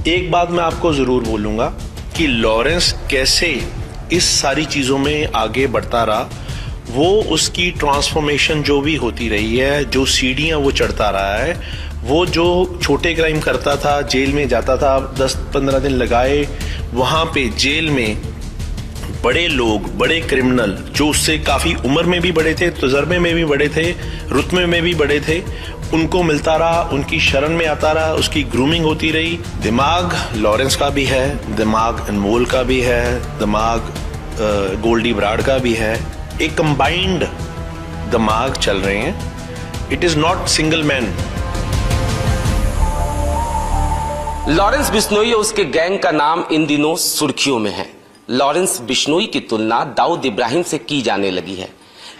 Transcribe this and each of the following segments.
एक बात मैं आपको जरूर बोलूंगा कि लॉरेंस कैसे इस सारी चीजों में आगे बढ़ता रहा, वो उसकी ट्रांसफॉर्मेशन जो भी होती रही है, जो सीढ़ियां वो चढ़ता रहा है, वो जो छोटे क्राइम करता था, जेल में जाता था, 10-15 दिन लगाए, वहां पे जेल में बड़े लोग, बड़े क्रिमिनल जो उससे काफी उम्र में भी बड़े थे, तजर्बे में भी बड़े थे, रुतबे में भी बड़े थे, उनको मिलता रहा, उनकी शरण में आता रहा, उसकी ग्रूमिंग होती रही। दिमाग लॉरेंस का भी है, दिमाग अनमोल का भी है, दिमाग गोल्डी बराड़ का भी है, एक कंबाइंड दिमाग चल रहे हैं। It is not single man. Lawrence Bishnoi और उसके गैंग का नाम इन दिनों सुर्खियों में है। लॉरेंस बिश्नोई की तुलना दाऊद इब्राहिम से की जाने लगी है,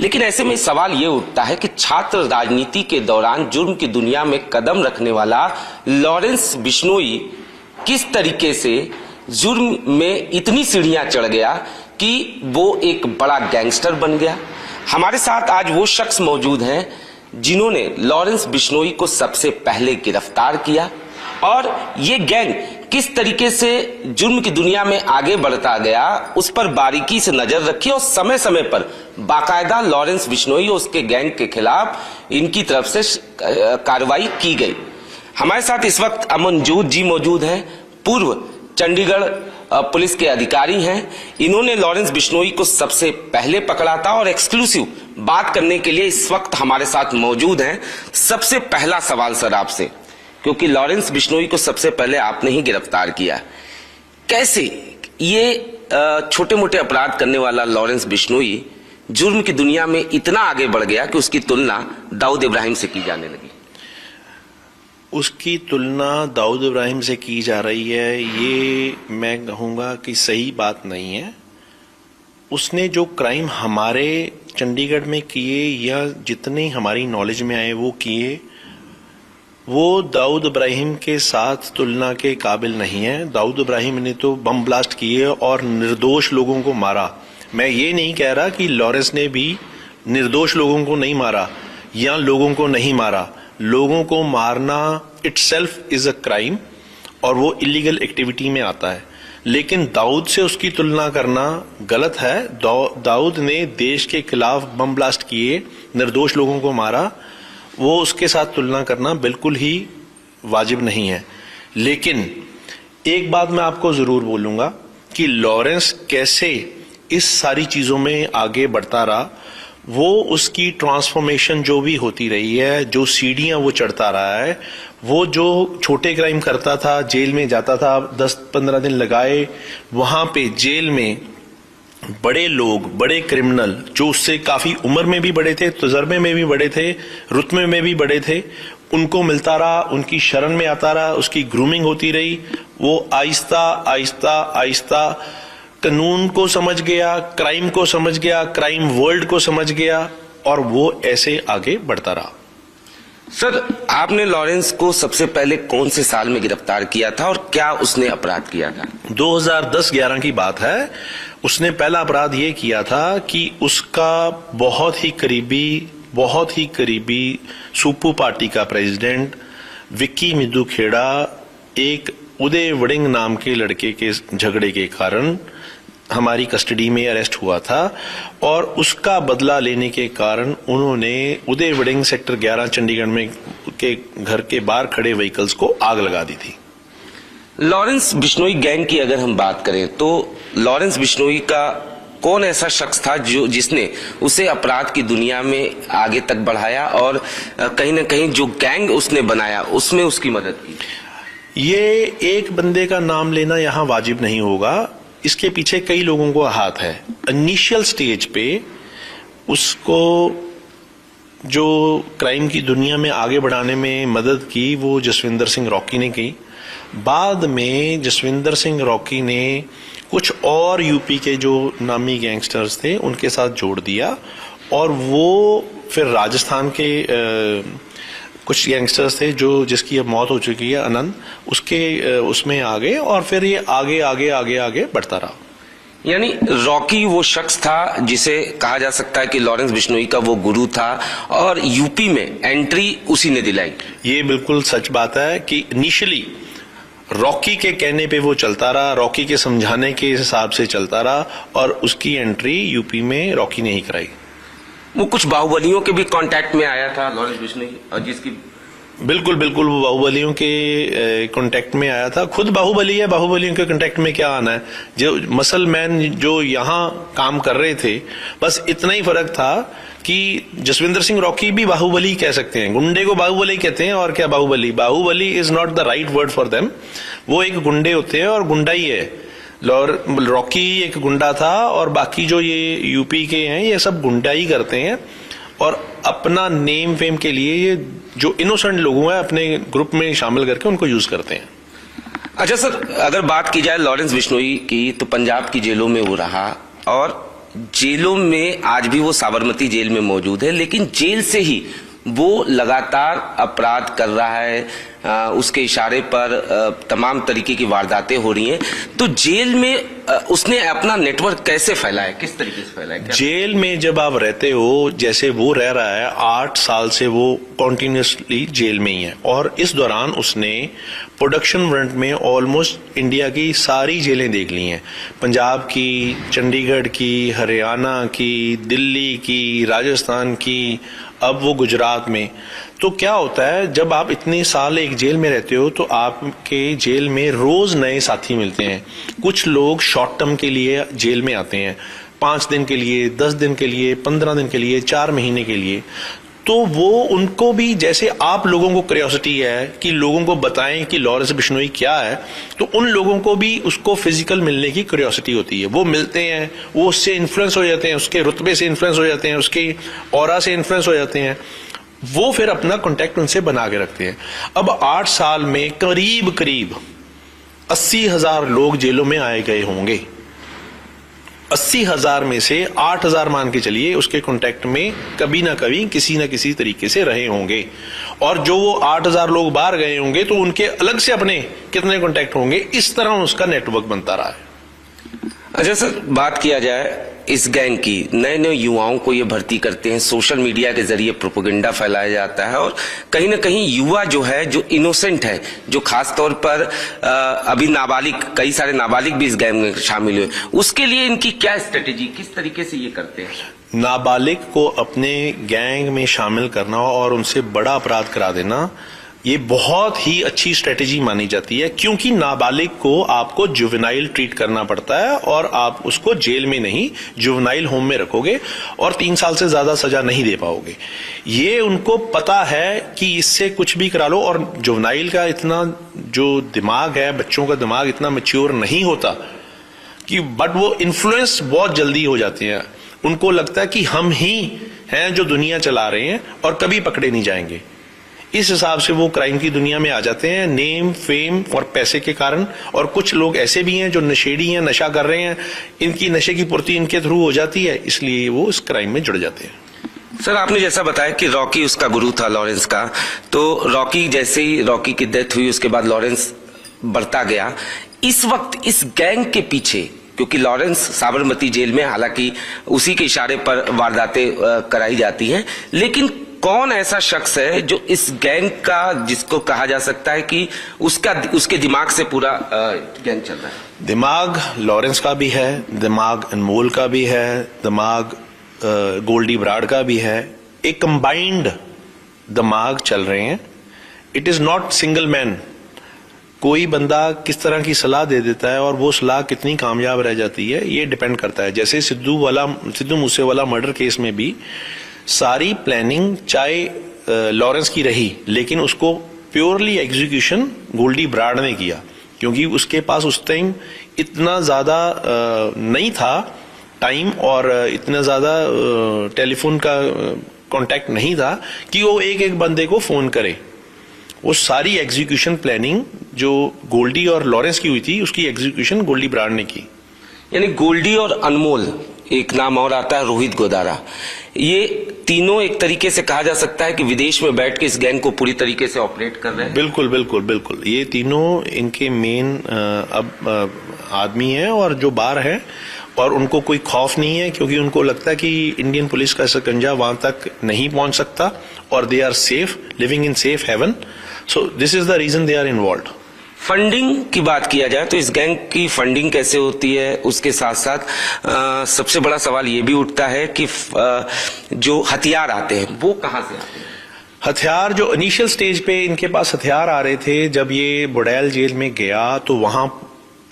लेकिन ऐसे में सवाल ये उठता है कि छात्र राजनीति के दौरान जुर्म की दुनिया में कदम रखने वाला लॉरेंस बिश्नोई किस तरीके से जुर्म में इतनी सीढ़ियां चढ़ गया कि वो एक बड़ा गैंगस्टर बन गया। हमारे साथ आज वो शख्स मौजूद हैं जिन्होंने लॉरेंस बिश्नोई को सबसे पहले गिरफ्तार किया और ये गैंग किस तरीके से जुर्म की दुनिया में आगे बढ़ता गया, उस पर बारीकी से नजर रखी और समय समय पर बाकायदा लॉरेंस बिश्नोई और उसके गैंग के खिलाफ इनकी तरफ से कार्रवाई की गई। हमारे साथ इस वक्त अमनजोत जी मौजूद हैं, पूर्व चंडीगढ़ पुलिस के अधिकारी हैं। इन्होंने लॉरेंस बिश्नोई को सबसे पहले पकड़ा था और एक्सक्लूसिव बात करने के लिए इस वक्त हमारे साथ मौजूद हैं। सबसे पहला सवाल सर आपसे, क्योंकि लॉरेंस बिश्नोई को सबसे पहले आपने ही गिरफ्तार किया, कैसे ये छोटे मोटे अपराध करने वाला लॉरेंस बिश्नोई जुर्म की दुनिया में इतना आगे बढ़ गया कि उसकी तुलना दाऊद इब्राहिम से की जाने लगी? उसकी तुलना दाऊद इब्राहिम से की जा रही है, ये मैं कहूँगा कि सही बात नहीं है। उसने जो क्राइम हमारे चंडीगढ़ में किए या जितने हमारी नॉलेज में आए वो किए, वो दाऊद इब्राहिम के साथ तुलना के काबिल नहीं है। दाऊद इब्राहिम ने तो बम ब्लास्ट किए और निर्दोष लोगों को मारा। मैं ये नहीं कह रहा कि लॉरेंस ने भी निर्दोष लोगों को नहीं मारा या लोगों को नहीं मारा। लोगों को मारना इटसेल्फ इज अ क्राइम और वो इलीगल एक्टिविटी में आता है, लेकिन दाऊद से उसकी तुलना करना गलत है। दाऊद ने देश के खिलाफ बम ब्लास्ट किए, निर्दोष लोगों को मारा, वो उसके साथ तुलना करना बिल्कुल ही वाजिब नहीं है। लेकिन एक बात मैं आपको जरूर बोलूंगा कि लॉरेंस कैसे इस सारी चीजों में आगे बढ़ता रहा, वो उसकी ट्रांसफॉर्मेशन जो भी होती रही है, जो सीढ़ियां वो चढ़ता रहा है, वो जो छोटे क्राइम करता था, जेल में जाता था, 10-15 दिन लगाए, वहां पे जेल में बड़े लोग, बड़े क्रिमिनल जो उससे काफी उम्र में भी बड़े थे, तजर्बे में भी बड़े थे, रुतबे में भी बड़े थे, उनको मिलता रहा, उनकी शरण में आता रहा, उसकी ग्रूमिंग होती रही। वो आहिस्ता आहिस्ता आहिस्ता कानून को समझ गया, क्राइम को समझ गया, क्राइम वर्ल्ड को समझ गया और वो ऐसे आगे बढ़ता रहा। सर, आपने लॉरेंस को सबसे पहले कौन से साल में गिरफ्तार किया था और क्या उसने अपराध किया था? 2010-11 की बात है। उसने पहला अपराध ये किया था कि उसका बहुत ही करीबी सुप्पू पार्टी का प्रेसिडेंट विक्की मिद्धू खेड़ा एक उदय वड़िंग नाम के लड़के के झगड़े के कारण हमारी कस्टडी में अरेस्ट हुआ था और उसका बदला लेने के कारण उन्होंने उदय वड़िंग सेक्टर 11 चंडीगढ़ में के घर के बाहर खड़े व्हीकल्स को आग लगा दी थी। लॉरेंस बिश्नोई गैंग की अगर हम बात करें तो लॉरेंस बिश्नोई का कौन ऐसा शख्स था जिसने उसे अपराध की दुनिया में आगे तक बढ़ाया और कहीं ना कहीं जो गैंग उसने बनाया उसमें उसकी मदद की? ये एक बंदे का नाम लेना यहाँ वाजिब नहीं होगा, इसके पीछे कई लोगों को हाथ है। इनिशियल स्टेज पे उसको जो क्राइम की दुनिया में आगे बढ़ाने में मदद की वो जसविंदर सिंह रॉकी ने की। बाद में जसविंदर सिंह रॉकी ने कुछ और यूपी के जो नामी गैंगस्टर्स थे उनके साथ जोड़ दिया और वो फिर राजस्थान के कुछ गैंगस्टर्स थे जो जिसकी अब मौत हो चुकी है, आनंद, उसमें आ गए और फिर ये आगे आगे आगे आगे बढ़ता रहा। यानी रॉकी वो शख्स था जिसे कहा जा सकता है कि लॉरेंस बिश्नोई का वो गुरु था और यूपी में एंट्री उसी ने दिलाई। ये बिल्कुल सच बात है कि इनिशियली रॉकी के कहने पे वो चलता रहा, रॉकी के समझाने के हिसाब से चलता रहा, और उसकी एंट्री यूपी में रॉकी ने ही कराई। वो कुछ बाहुबलियों के भी कांटेक्ट में आया था लॉरेंस बिश्नोई, और जिसकी बिल्कुल बिल्कुल वो बाहुबलियों के कांटेक्ट में आया था। खुद बाहुबली है, बाहुबलियों के कांटेक्ट में क्या आना है। जो मसल मैन जो यहाँ काम कर रहे थे, बस इतना ही फर्क था कि जसविंदर सिंह रॉकी भी बाहुबली कह सकते हैं, गुंडे को बाहुबली कहते हैं, और क्या Bahubali, Bahubali is not the right word for them. वो एक गुंडे होते हैं और गुंडा ही है। रॉकी एक गुंडा था, और बाकी जो ये यूपी के हैं ये सब गुंडा ही करते हैं, और अपना नेम फेम के लिए ये जो इनोसेंट लोग हैं अपने ग्रुप में शामिल करके उनको यूज करते हैं। अच्छा सर, अगर बात की जाए लॉरेंस बिश्नोई की, तो पंजाब की जेलों में वो रहा, और जेलों में आज भी वो साबरमती जेल में मौजूद है, लेकिन जेल से ही वो लगातार अपराध कर रहा है, उसके इशारे पर तमाम तरीके की वारदातें हो रही हैं। तो जेल में उसने अपना नेटवर्क कैसे फैलाया, किस तरीके से फैलाया? जेल में जब आप रहते हो, जैसे वो रह रहा है 8 साल से, वो कॉन्टिन्यूसली जेल में ही है, और इस दौरान उसने प्रोडक्शन फ्रंट में ऑलमोस्ट इंडिया की सारी जेलें देख ली हैं। पंजाब की, चंडीगढ़ की, हरियाणा की, दिल्ली की, राजस्थान की, अब वो गुजरात में। तो क्या होता है, जब आप इतने साल एक जेल में रहते हो तो आपके जेल में रोज नए साथी मिलते हैं। कुछ लोग शॉर्ट टर्म के लिए जेल में आते हैं, 5 दिन के लिए, 10 दिन के लिए, 15 दिन के लिए, 4 महीने के लिए। तो वो उनको भी, जैसे आप लोगों को क्यूरियोसिटी है कि लोगों को बताएं कि लॉरेंस बिश्नोई क्या है, तो उन लोगों को भी उसको फिजिकल मिलने की क्यूरियोसिटी होती है। वो मिलते हैं, वो उससे इन्फ्लुएंस हो जाते हैं, उसके रुतबे से इन्फ्लुएंस हो जाते हैं, उसके ऑरा से इन्फ्लुएंस हो जाते हैं। वो फिर अपना कांटेक्ट उनसे बना के रखते हैं। अब 8 साल में करीब करीब 80,000 लोग जेलों में आए गए होंगे। 80,000 में से 8,000 मान के चलिए उसके कांटेक्ट में कभी ना कभी किसी ना किसी तरीके से रहे होंगे, और जो वो 8,000 लोग बाहर गए होंगे तो उनके अलग से अपने कितने कांटेक्ट होंगे। इस तरह उसका नेटवर्क बनता रहा है। अच्छा सर, बात किया जाए इस गैंग की, नए नए युवाओं को ये भर्ती करते हैं, सोशल मीडिया के जरिए प्रोपेगेंडा फैलाया जाता है, और कहीं ना कहीं युवा जो है, जो इनोसेंट है, जो खास तौर पर अभी नाबालिग, कई सारे नाबालिग भी इस गैंग में शामिल हुए, उसके लिए इनकी क्या स्ट्रेटेजी, किस तरीके से ये करते हैं? नाबालिग को अपने गैंग में शामिल करना और उनसे बड़ा अपराध करा देना, ये बहुत ही अच्छी स्ट्रेटेजी मानी जाती है, क्योंकि नाबालिग को आपको जुवेनाइल ट्रीट करना पड़ता है, और आप उसको जेल में नहीं, जुवेनाइल होम में रखोगे, और 3 साल से ज्यादा सजा नहीं दे पाओगे। ये उनको पता है कि इससे कुछ भी करा लो, और जुवेनाइल का इतना जो दिमाग है, बच्चों का दिमाग इतना मैच्योर नहीं होता कि, बट वो इन्फ्लुएंस बहुत जल्दी हो जाते हैं। उनको लगता है कि हम ही हैं जो दुनिया चला रहे हैं और कभी पकड़े नहीं जाएंगे। इस हिसाब से वो क्राइम की दुनिया में आ जाते हैं, नेम, फेम और पैसे के कारण। और कुछ लोग ऐसे भी हैं जो नशेड़ी हैं, नशा कर रहे हैं, इनकी नशे की पूर्ति इनके थ्रू हो जाती है, इसलिए वो इस क्राइम में जुड़ जाते हैं। सर, आपने जैसा बताया कि रॉकी उसका गुरु था लॉरेंस का, तो रॉकी, जैसे ही रॉकी की डेथ हुई उसके बाद लॉरेंस बढ़ता गया। इस वक्त इस गैंग के पीछे, क्योंकि लॉरेंस साबरमती जेल में, हालांकि उसी के इशारे पर वारदातें कराई जाती हैं, लेकिन कौन ऐसा शख्स है जो इस गैंग का, जिसको कहा जा सकता है कि उसके दिमाग से पूरा गैंग चल रहा है? दिमाग लॉरेंस का भी है, दिमाग अनमोल का भी है, दिमाग गोल्डी ब्राड का भी है। एक कंबाइंड दिमाग चल रहे हैं। It is not single man. कोई बंदा किस तरह की सलाह दे देता है और वो सलाह कितनी कामयाब रह जाती है, ये डिपेंड करता है। जैसे सिद्धू मूसेवाला मर्डर केस में भी सारी प्लानिंग चाहे लॉरेंस की रही, लेकिन उसको प्योरली एग्जीक्यूशन गोल्डी ब्राड ने किया, क्योंकि उसके पास उस टाइम इतना ज्यादा नहीं था टाइम, और इतना ज्यादा टेलीफोन का कांटेक्ट नहीं था कि वो एक एक बंदे को फोन करे। वो सारी एग्जीक्यूशन प्लानिंग जो गोल्डी और लॉरेंस की हुई थी, उसकी एग्जीक्यूशन गोल्डी ब्राड ने की। यानी गोल्डी और अनमोल, एक नाम और आता है रोहित गोदारा, ये तीनों एक तरीके से कहा जा सकता है कि विदेश में बैठ के इस गैंग को पूरी तरीके से ऑपरेट कर रहे हैं। बिल्कुल बिल्कुल बिल्कुल, ये तीनों इनके मेन अब आदमी हैं और जो बाहर हैं, और उनको कोई खौफ नहीं है, क्योंकि उनको लगता है कि इंडियन पुलिस का शिकंजा वहां तक नहीं पहुंच सकता, और they are safe, living in safe haven. So this is the reason they are involved. Funding की बात किया जाए तो इस गैंग की फंडिंग कैसे होती है, उसके साथ साथ सबसे बड़ा सवाल ये भी उठता है कि जो हथियार आते हैं वो कहाँ से आते हैं? हथियार जो इनिशियल स्टेज पे इनके पास हथियार आ रहे थे, जब ये बुड़ैल जेल में गया तो वहां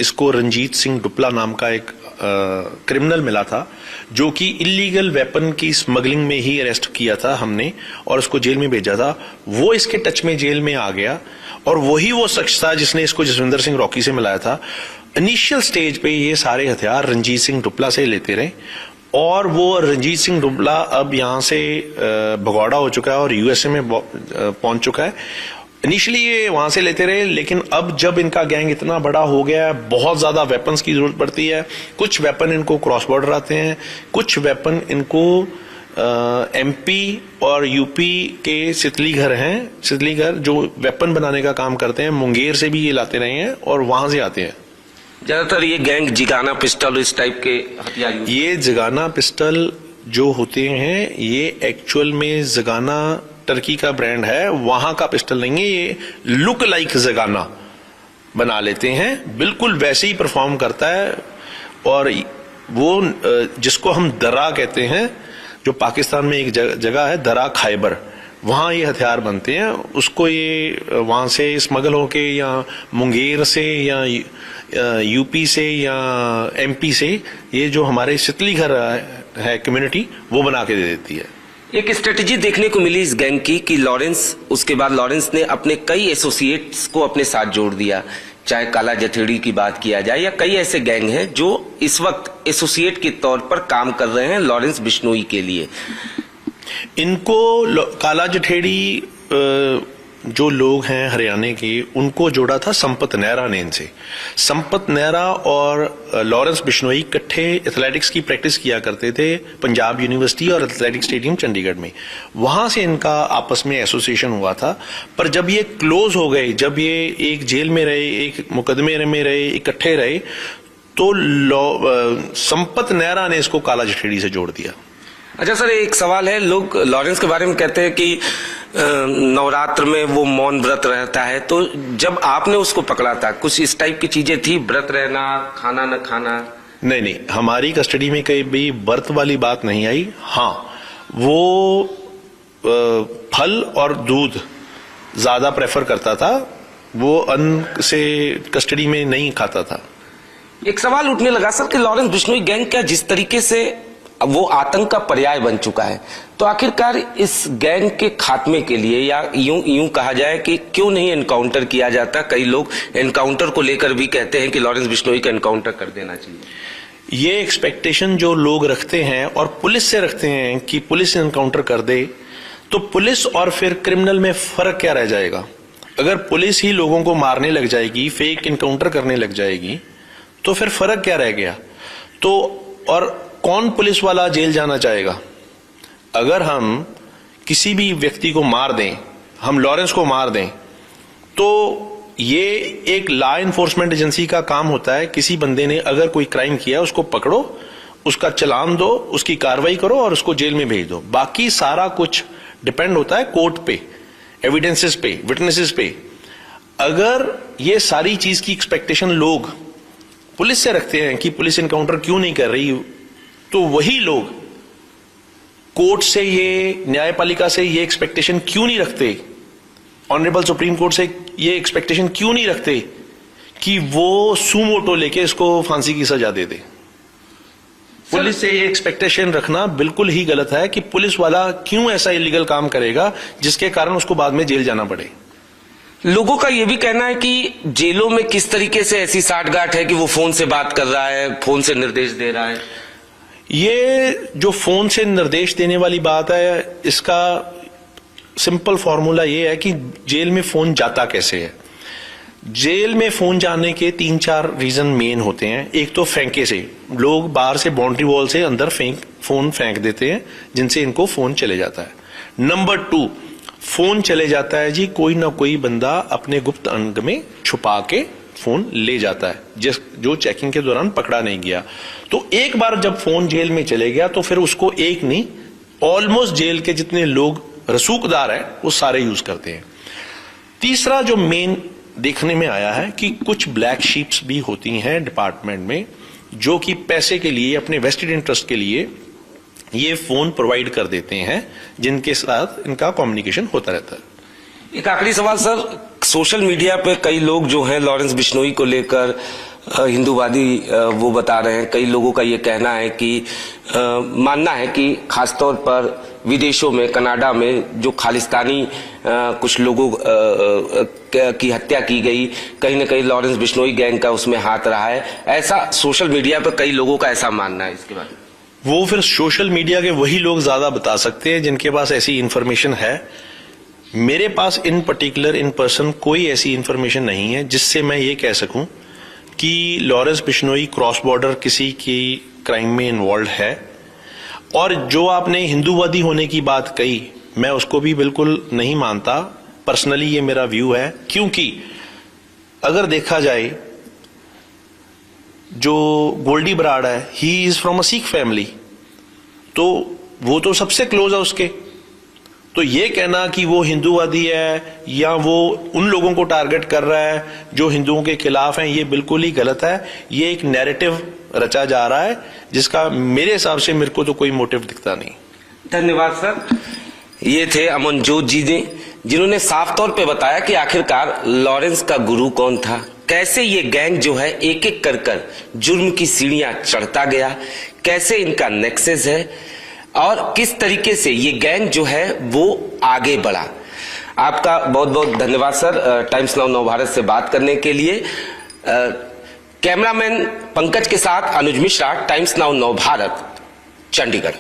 इसको रंजीत सिंह डुपला नाम का एक क्रिमिनल मिला था, जो कि इलीगल वेपन की स्मगलिंग में ही अरेस्ट किया था हमने और उसको जेल में भेजा था। वो इसके टच में जेल में आ गया और वही वो शख्स था जिसने इसको जसविंदर सिंह रॉकी से मिलाया था। इनिशियल स्टेज पे ये सारे हथियार रंजीत सिंह डुपला से लेते रहे और वो रंजीत सिंह डुपला अब यहाँ से भगौड़ा हो चुका है और यूएसए में पहुंच चुका है। इनिशियली ये वहां से लेते रहे, लेकिन अब जब इनका गैंग इतना बड़ा हो गया है, बहुत ज्यादा वेपन्स की जरूरत पड़ती है। कुछ वेपन इनको क्रॉस बॉर्डर आते हैं, कुछ वेपन इनको एमपी और यूपी के सितलीघर हैं, सितलीघर जो वेपन बनाने का काम करते हैं, मुंगेर से भी ये लाते रहे हैं और वहां से आते हैं। ज्यादातर ये गैंग जिगाना पिस्टल इस टाइप के हथियार, ये जिगाना पिस्टल जो होते हैं ये एक्चुअल में जिगाना टर्की का ब्रांड है, वहां का पिस्टल नहीं है। ये लुक लाइक जिगाना बना लेते हैं, बिल्कुल वैसे ही परफॉर्म करता है। और वो जिसको हम दरा कहते हैं, जो पाकिस्तान में एक जगह है दरा खैबर, वहां ये हथियार बनते हैं। उसको ये वहां से स्मगल होके या मुंगेर से या यूपी से या एमपी से ये जो हमारे सितलीघर है कम्युनिटी, वो बना के दे देती है। एक स्ट्रेटेजी देखने को मिली इस गैंग की कि उसके बाद लॉरेंस ने अपने कई एसोसिएट्स को अपने साथ जोड़ दिया, चाहे काला जठेड़ी की बात किया जाए या कई ऐसे गैंग हैं जो इस वक्त एसोसिएट के तौर पर काम कर रहे हैं लॉरेंस बिश्नोई के लिए। इनको काला जठेड़ी जो लोग हैं हरियाणा के, उनको जोड़ा था संपत नेहरा ने इनसे। संपत नेहरा और लॉरेंस बिश्नोई इकट्ठे एथलेटिक्स की प्रैक्टिस किया करते थे पंजाब यूनिवर्सिटी और एथलेटिक स्टेडियम चंडीगढ़ में। वहां से इनका आपस में एसोसिएशन हुआ था। पर जब ये क्लोज हो गए, जब ये एक जेल में रहे, एक मुकदमे में रहे, इकट्ठे रहे, तो संपत नेहरा ने इसको काला जठेड़ी से जोड़ दिया। अच्छा सर, एक सवाल है, लोग लॉरेंस के बारे में कहते हैं कि नवरात्र में वो मौन व्रत रहता है, तो जब आपने उसको पकड़ा था कुछ इस टाइप की चीजें थी, व्रत रहना, खाना न खाना? नहीं, हमारी कस्टडी में कहीं भी व्रत वाली बात नहीं आई। हाँ, वो फल और दूध ज्यादा प्रेफर करता था, वो अन्न से कस्टडी में नहीं खाता था। एक सवाल उठने लगा सर कि लॉरेंस बिश्नोई गैंग क्या जिस तरीके से वो आतंक का पर्याय बन चुका है, तो आखिरकार इस गैंग के खात्मे के लिए, या यूं कहा जाए कि क्यों नहीं एनकाउंटर किया जाता? कई लोग एनकाउंटर को लेकर भी कहते हैं कि लॉरेंस बिश्नोई का एनकाउंटर कर देना चाहिए। ये एक्सपेक्टेशन जो लोग रखते हैं और पुलिस से रखते हैं कि पुलिस एनकाउंटर कर दे, तो पुलिस और फिर क्रिमिनल में फर्क क्या रह जाएगा? अगर पुलिस ही लोगों को मारने लग जाएगी, फेक एनकाउंटर करने लग जाएगी, तो फिर फर्क क्या रह गया? तो और कौन पुलिस वाला जेल जाना चाहेगा? अगर हम किसी भी व्यक्ति को मार दें, हम लॉरेंस को मार दें, तो ये एक लॉ इन्फोर्समेंट एजेंसी का काम होता है। किसी बंदे ने अगर कोई क्राइम किया, उसको पकड़ो, उसका चालान दो, उसकी कार्रवाई करो और उसको जेल में भेज दो। बाकी सारा कुछ डिपेंड होता है कोर्ट पे, एविडेंसेस पे, विटनेसेस पे। अगर ये सारी चीज की एक्सपेक्टेशन लोग पुलिस से रखते हैं कि पुलिस एनकाउंटर क्यों नहीं कर रही, तो वही लोग कोर्ट से, ये न्यायपालिका से ये एक्सपेक्टेशन क्यों नहीं रखते, ऑनरेबल सुप्रीम कोर्ट से ये एक्सपेक्टेशन क्यों नहीं रखते कि वो सुमोटो लेके इसको फांसी की सजा दे दे? पुलिस से ये एक्सपेक्टेशन रखना बिल्कुल ही गलत है कि पुलिस वाला क्यों ऐसा इलीगल काम करेगा जिसके कारण उसको बाद में जेल जाना पड़े। लोगों का यह भी कहना है कि जेलों में किस तरीके से ऐसी साठगांठ है कि वो फोन से बात कर रहा है, फोन से निर्देश दे रहा है। ये जो फोन से निर्देश देने वाली बात है, इसका सिंपल फॉर्मूला ये है कि जेल में फोन जाता कैसे है। जेल में फोन जाने के 3-4 रीजन मेन होते हैं। एक तो फेंके से, लोग बाहर से बाउंड्री वॉल से अंदर फोन फेंक देते हैं, जिनसे इनको फोन चले जाता है। नंबर 2, फोन चले जाता है जी, कोई ना कोई बंदा अपने गुप्त अंग में छुपा के फोन ले जाता है, जो चेकिंग के दौरान पकड़ा नहीं गया। तो एक बार जब फोन जेल में चले गया, तो फिर उसको एक नहीं, ऑलमोस्ट जेल के जितने लोग रसूखदार हैं वो सारे यूज करते हैं। तीसरा जो मेन देखने में आया है कि कुछ ब्लैक शीप्स भी होती हैं डिपार्टमेंट में, जो कि पैसे के लिए, अपने वेस्टेड इंटरेस्ट के लिए ये फोन प्रोवाइड कर देते हैं, जिनके साथ इनका कम्युनिकेशन होता रहता है। एक आखिरी सवाल सर, सोशल मीडिया पे कई लोग जो हैं लॉरेंस बिश्नोई को लेकर हिंदूवादी वो बता रहे हैं। कई लोगों का ये कहना है कि मानना है कि खासतौर पर विदेशों में, कनाडा में जो खालिस्तानी कुछ लोगों की हत्या की गई, कहीं ना कहीं लॉरेंस बिश्नोई गैंग का उसमें हाथ रहा है, ऐसा सोशल मीडिया पर कई लोगों का ऐसा मानना है। इसके बारे में वो फिर सोशल मीडिया के वही लोग ज्यादा बता सकते हैं जिनके पास ऐसी इंफॉर्मेशन है। मेरे पास इन पर्टिकुलर इन पर्सन कोई ऐसी इंफॉर्मेशन नहीं है जिससे मैं ये कह सकूं कि लॉरेंस बिश्नोई क्रॉस बॉर्डर किसी की क्राइम में इन्वॉल्व है। और जो आपने हिंदूवादी होने की बात कही, मैं उसको भी बिल्कुल नहीं मानता। पर्सनली ये मेरा व्यू है, क्योंकि अगर देखा जाए जो गोल्डी बराड़ है, he is from a Sikh family, तो वो तो सबसे क्लोज है उसके। तो ये कहना कि वो हिंदूवादी है या वो उन लोगों को टारगेट कर रहा है जो हिंदुओं के खिलाफ हैं, ये बिल्कुल ही गलत है। ये एक नैरेटिव रचा जा रहा है जिसका मेरे हिसाब से मेरे को तो कोई मोटिव दिखता नहीं। धन्यवाद सर। ये थे अमनजोत जी ने, जिन्होंने साफ तौर पे बताया कि आखिरकार लॉरेंस का गुरु कौन था, कैसे ये गैंग जो है एक एक कर जुर्म की सीढ़ियां चढ़ता गया, कैसे इनका नेक्सस है और किस तरीके से ये गैंग जो है वो आगे बढ़ा। आपका बहुत बहुत धन्यवाद सर, टाइम्स नाउ नवभारत से बात करने के लिए। कैमरामैन पंकज के साथ अनुज मिश्रा, टाइम्स नाउ नवभारत, चंडीगढ़।